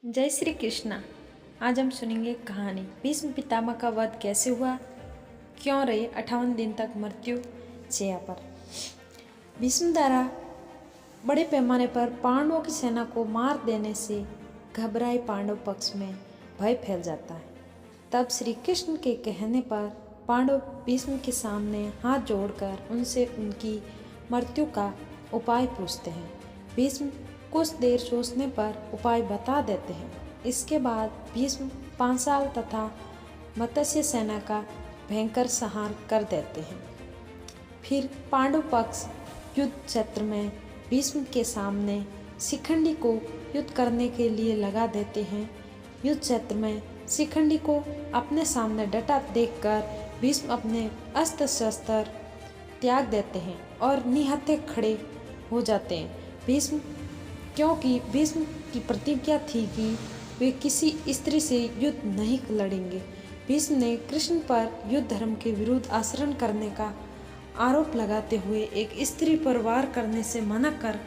जय श्री कृष्णा। आज हम सुनेंगे कहानी भीष्म पितामह का वध कैसे हुआ, क्यों रहे 58 दिन तक मृत्यु शैया पर। भीष्म द्वारा बड़े पैमाने पर पांडवों की सेना को मार देने से घबराए पांडव पक्ष में भय फैल जाता है। तब श्री कृष्ण के कहने पर पांडव भीष्म के सामने हाथ जोड़कर उनसे उनकी मृत्यु का उपाय पूछते हैं। भीष्म कुछ देर सोचने पर उपाय बता देते हैं। इसके बाद भीष्म पांचाल तथा मत्स्य सेना का भयंकर संहार कर देते हैं। फिर पांडव पक्ष युद्ध क्षेत्र में भीष्म के सामने शिखंडी को युद्ध करने के लिए लगा देते हैं। युद्ध क्षेत्र में शिखंडी को अपने सामने डटा देखकर भीष्म अपने अस्त्र शस्त्र त्याग देते हैं और निहत्थे खड़े हो जाते हैं। भीष्म क्योंकि भीष्म की प्रतिज्ञा थी कि वे किसी स्त्री से युद्ध नहीं लड़ेंगे। भीष्म ने कृष्ण पर युद्ध धर्म के विरुद्ध आचरण करने का आरोप लगाते हुए एक स्त्री पर वार करने से मना कर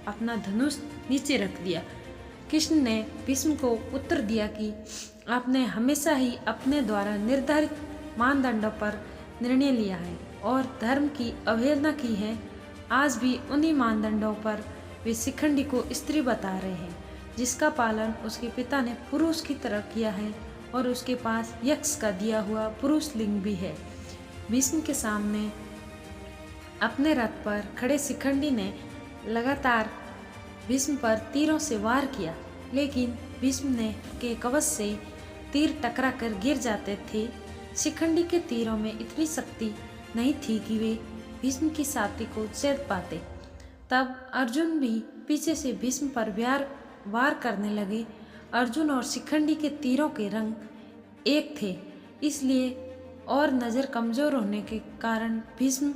अपना धनुष नीचे रख दिया। कृष्ण ने भीष्म को उत्तर दिया कि आपने हमेशा ही अपने द्वारा निर्धारित मानदंडों पर निर्णय लिया है और धर्म की अवहेलना की है। आज भी उन्हीं मानदंडों पर वे शिखंडी को स्त्री बता रहे हैं, जिसका पालन उसके पिता ने पुरुष की तरह किया है और उसके पास यक्ष का दिया हुआ पुरुष लिंग भी है। भीष्म के सामने अपने रथ पर खड़े शिखंडी ने लगातार भीष्म पर तीरों से वार किया, लेकिन भीष्म ने के कवच से तीर टकरा कर गिर जाते थे। शिखंडी के तीरों में इतनी शक्ति नहीं थी कि वे भीष्म की छाती को छेद पाते। तब अर्जुन भी पीछे से भीष्म पर वार करने लगे। अर्जुन और शिखंडी के तीरों के रंग एक थे, इसलिए और नज़र कमज़ोर होने के कारण भीष्म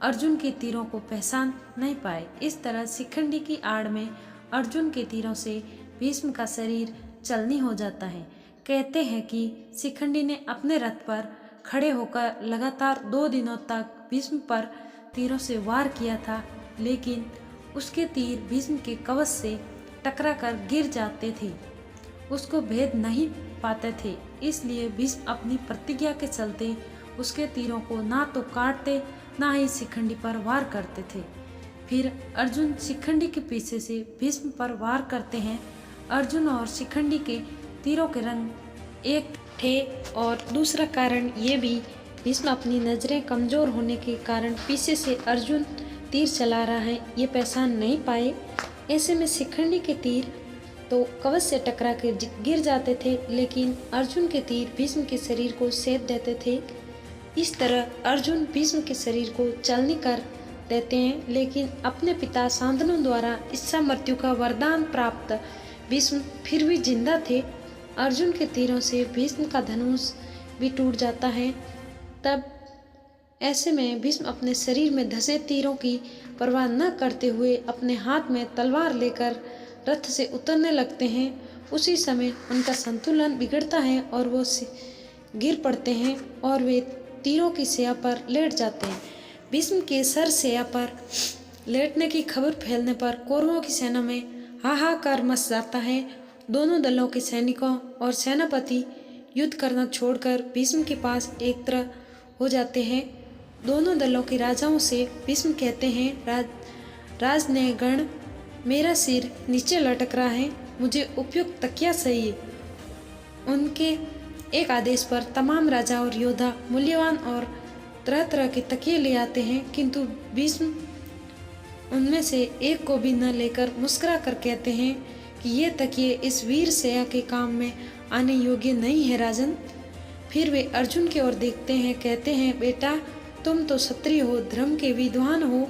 अर्जुन के तीरों को पहचान नहीं पाए। इस तरह शिखंडी की आड़ में अर्जुन के तीरों से भीष्म का शरीर चलनी हो जाता है। कहते हैं कि शिखंडी ने अपने रथ पर खड़े होकर लगातार 2 दिनों तक भीष्म पर तीरों से वार किया था, लेकिन उसके तीर भीष्म के कवच से टकरा कर गिर जाते थे, उसको भेद नहीं पाते थे। इसलिए भीष्म अपनी प्रतिज्ञा के चलते उसके तीरों को ना तो काटते ना ही शिखंडी पर वार करते थे। फिर अर्जुन शिखंडी के पीछे से भीष्म पर वार करते हैं। अर्जुन और शिखंडी के तीरों के रंग एक थे और दूसरा कारण ये भी भीष्म अपनी नज़रें कमज़ोर होने के कारण पीछे से अर्जुन तीर चला रहा है ये पहचान नहीं पाए। ऐसे में शिखंडी के तीर तो कवच से टकरा कर गिर जाते थे, लेकिन अर्जुन के तीर भीष्म के शरीर को सेध देते थे। इस तरह अर्जुन भीष्म के शरीर को चलनी कर देते हैं, लेकिन अपने पिता शांतनु द्वारा इच्छा मृत्यु का वरदान प्राप्त भीष्म फिर भी जिंदा थे। अर्जुन के तीरों से भीष्म का धनुष भी टूट जाता है। तब ऐसे में भीष्म अपने शरीर में धंसे तीरों की परवाह न करते हुए अपने हाथ में तलवार लेकर रथ से उतरने लगते हैं। उसी समय उनका संतुलन बिगड़ता है और वो गिर पड़ते हैं और वे तीरों की शैया पर लेट जाते हैं। भीष्म के सर शैया पर लेटने की खबर फैलने पर कौरवों की सेना में हाहाकार मच जाता है। दोनों दलों के सैनिकों और सेनापति युद्ध करना छोड़कर भीष्म के पास एक तरह हो जाते हैं। दोनों दलों के राजाओं से भीष्म कहते हैं, राजनयगण, मेरा सिर नीचे लटक रहा है, मुझे उपयुक्त तकिया चाहिए। उनके एक आदेश पर तमाम राजा और योद्धा मूल्यवान और तरह तरह के तकिए ले आते हैं, किंतु भीष्म उनमें से एक को भी न लेकर मुस्कुरा कर कहते हैं कि ये तकिए इस वीर शैया के काम में आने योग्य नहीं है राजन। फिर वे अर्जुन की ओर देखते हैं, कहते हैं, बेटा तुम तो क्षत्रिय हो, धर्म के विद्वान हो,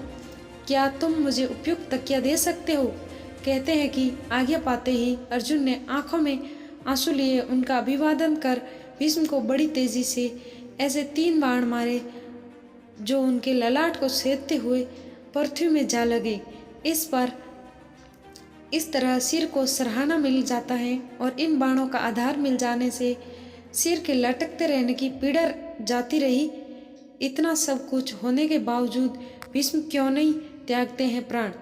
क्या तुम मुझे उपयुक्त तकिया दे सकते हो? कहते हैं कि आज्ञा पाते ही अर्जुन ने आंखों में आंसू लिए उनका अभिवादन कर भीष्म को बड़ी तेजी से ऐसे 3 बाण मारे जो उनके ललाट को छेदते हुए पृथ्वी में जा लगे। इस तरह सिर को सराहना मिल जाता है और इन बाणों का आधार मिल जाने से सिर के लटकते रहने की पीड़ा जाती रही। इतना सब कुछ होने के बावजूद भीष्म क्यों नहीं त्यागते हैं प्राण,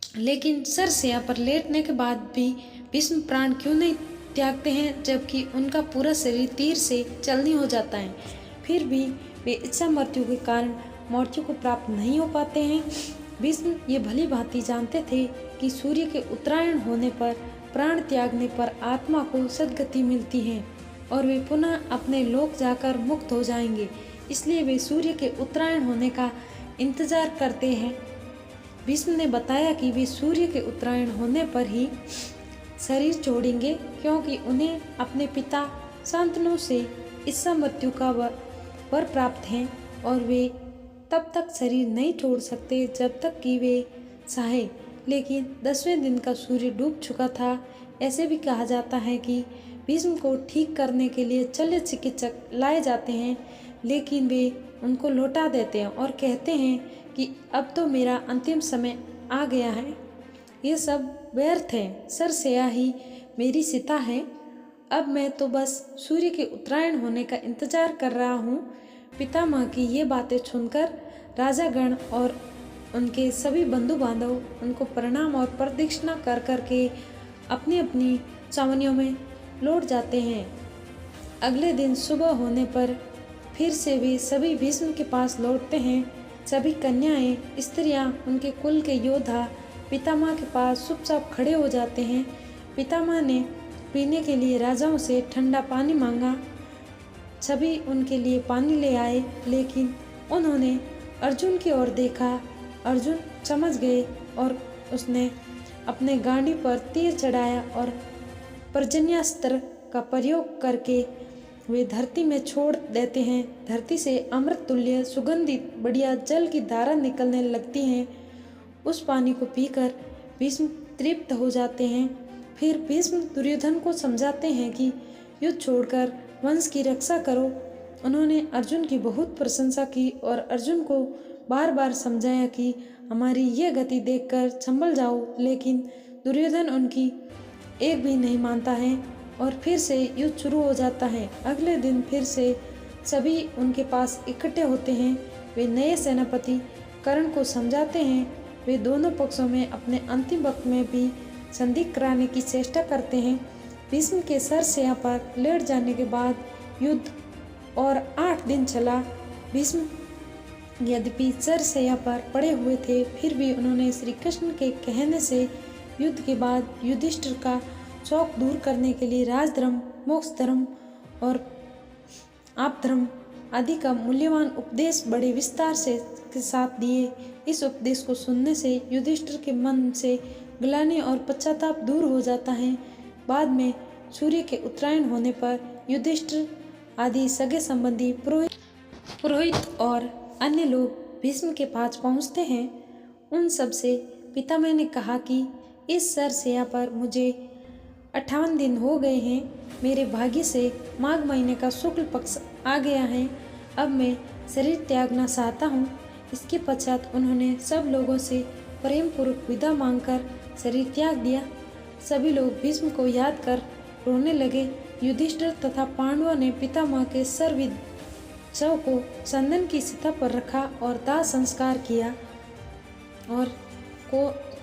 लेकिन सर शैया पर लेटने के बाद भी भीष्म प्राण क्यों नहीं त्यागते हैं, जबकि उनका पूरा शरीर तीर से चलनी हो जाता है, फिर भी वे इच्छा मृत्यु के कारण मृत्यु को प्राप्त नहीं हो पाते हैं। भीष्म ये भली भांति जानते थे कि सूर्य के उत्तरायण होने पर, प्राण त्यागने पर आत्मा को सद्गति मिलती है और वे पुनः अपने लोक जाकर मुक्त हो जाएंगे। इसलिए वे सूर्य के उत्तरायण होने का इंतजार करते हैं। भीष्म ने बताया कि वे सूर्य के उत्तरायण होने पर ही शरीर छोड़ेंगे, क्योंकि उन्हें अपने पिता शांतनु से इच्छा मृत्यु का वर प्राप्त है और वे तब तक शरीर नहीं छोड़ सकते जब तक कि वे चाहे। लेकिन 10वें दिन का सूर्य डूब चुका था। ऐसे भी कहा जाता है कि भीष्म को ठीक करने के लिए शल्य चिकित्सक लाए जाते हैं, लेकिन वे उनको लौटा देते हैं और कहते हैं कि अब तो मेरा अंतिम समय आ गया है, ये सब व्यर्थ है, सरसेया ही मेरी सीता है, अब मैं तो बस सूर्य के उत्तरायण होने का इंतजार कर रहा हूँ। पितामह की ये बातें सुनकर राजागण और उनके सभी बंधु बांधव उनको प्रणाम और प्रदक्षिणा कर करके अपनी अपनी छावनियों में लौट जाते हैं। अगले दिन सुबह होने पर फिर से वे सभी भीष्म के पास लौटते हैं। सभी कन्याएं, स्त्रियां, उनके कुल के योद्धा पितामह के पास चुपचाप खड़े हो जाते हैं। पितामह ने पीने के लिए राजाओं से ठंडा पानी मांगा। सभी उनके लिए पानी ले आए, लेकिन उन्होंने अर्जुन की ओर देखा। अर्जुन समझ गए और उसने अपने गांडी पर तीर चढ़ाया और पर्जन्यास्त्र का प्रयोग करके वे धरती में छोड़ देते हैं। धरती से अमृत तुल्य सुगंधित बढ़िया जल की धारा निकलने लगती हैं। उस पानी को पीकर भीष्म तृप्त हो जाते हैं। फिर भीष्म दुर्योधन को समझाते हैं कि युद्ध छोड़कर वंश की रक्षा करो। उन्होंने अर्जुन की बहुत प्रशंसा की और अर्जुन को बार बार समझाया कि हमारी ये गति देखकर संभल जाओ, लेकिन दुर्योधन उनकी एक भी नहीं मानता है और फिर से युद्ध शुरू हो जाता है। अगले दिन फिर से सभी उनके पास इकट्ठे होते हैं। वे नए सेनापति कर्ण को समझाते हैं। वे दोनों पक्षों में अपने अंतिम वक्त में भी संधि कराने की चेष्टा करते हैं। भीष्म के सरसेया पर लेट जाने के बाद युद्ध और 8 दिन चला। भीष्म यद्यपि सरसेया पर पड़े हुए थे, फिर भी उन्होंने श्री कृष्ण के कहने से युद्ध के बाद युधिष्ठिर का शौक दूर करने के लिए राजधर्म, मोक्ष धर्म और आपधर्म आदि का मूल्यवान उपदेश बड़े विस्तार से के साथ दिए। इस उपदेश को सुनने से युधिष्ठिर के मन से ग्लानि और पश्चाताप दूर हो जाता है। बाद में सूर्य के उत्तरायण होने पर युधिष्ठिर आदि सगे संबंधी पुरोहित और अन्य लोग भीष्म के पास पहुंचते हैं। उन सब से पितामह ने कहा कि इस सरसेया पर मुझे 58 दिन हो गए हैं। मेरे भाग्य से माघ महीने का शुक्ल पक्ष आ गया है। अब मैं शरीर त्यागना चाहता हूँ। इसके पश्चात उन्होंने सब लोगों से प्रेम पूर्वक विदा मांगकर शरीर त्याग दिया। सभी लोग भीष्म को याद कर रोने लगे। युधिष्ठिर तथा पांडवों ने पितामह के सर्वविध शव को चंदन की चिता पर रखा और दाह संस्कार किया। और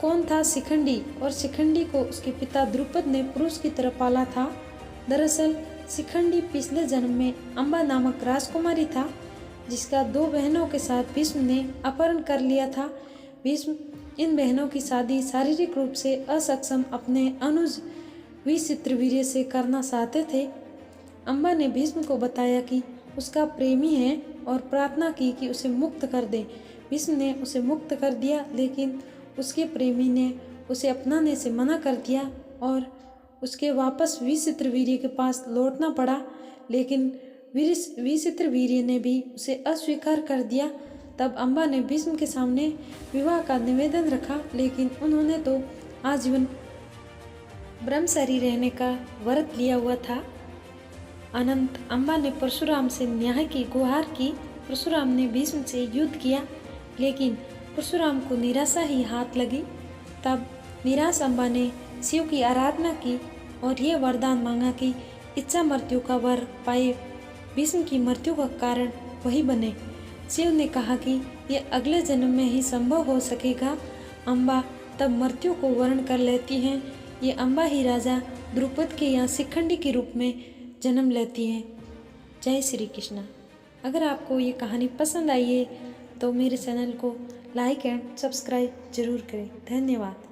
कौन था शिखंडी, और शिखंडी को उसके पिता द्रुपद ने पुरुष की तरह पाला था। दरअसल शिखंडी पिछले जन्म में अम्बा नामक राजकुमारी था, जिसका 2 बहनों के साथ भीष्म ने अपहरण कर लिया था। भीष्म इन बहनों की शादी शारीरिक रूप से असक्षम अपने अनुज विचित्रवीर्य से करना चाहते थे। अम्बा ने भीष्म को बताया कि उसका प्रेमी है और प्रार्थना की कि उसे मुक्त कर दे। भीष्म ने उसे मुक्त कर दिया, लेकिन उसके प्रेमी ने उसे अपनाने से मना कर दिया और उसके वापस विचित्रवीर्य के पास लौटना पड़ा। लेकिन विचित्रवीर्य ने भी उसे अस्वीकार कर दिया। तब अम्बा ने भीष्म के सामने विवाह का निवेदन रखा, लेकिन उन्होंने तो आजीवन ब्रह्मचारी रहने का व्रत लिया हुआ था। अनंत अम्बा ने परशुराम से न्याय की गुहार की। परशुराम ने भीष्म से युद्ध किया, लेकिन परशुराम को निराशा ही हाथ लगी। तब निराश अम्बा ने शिव की आराधना की और ये वरदान मांगा कि इच्छा मृत्यु का वर पाए भीष्म की मृत्यु का कारण वही बने। शिव ने कहा कि ये अगले जन्म में ही संभव हो सकेगा। अम्बा तब मृत्यु को वर्ण कर लेती हैं। ये अम्बा ही राजा द्रुपद के यहाँ शिखंडी के रूप में जन्म लेती हैं। जय श्री कृष्णा। अगर आपको ये कहानी पसंद आई है तो मेरे चैनल को लाइक एंड सब्सक्राइब जरूर करें। धन्यवाद।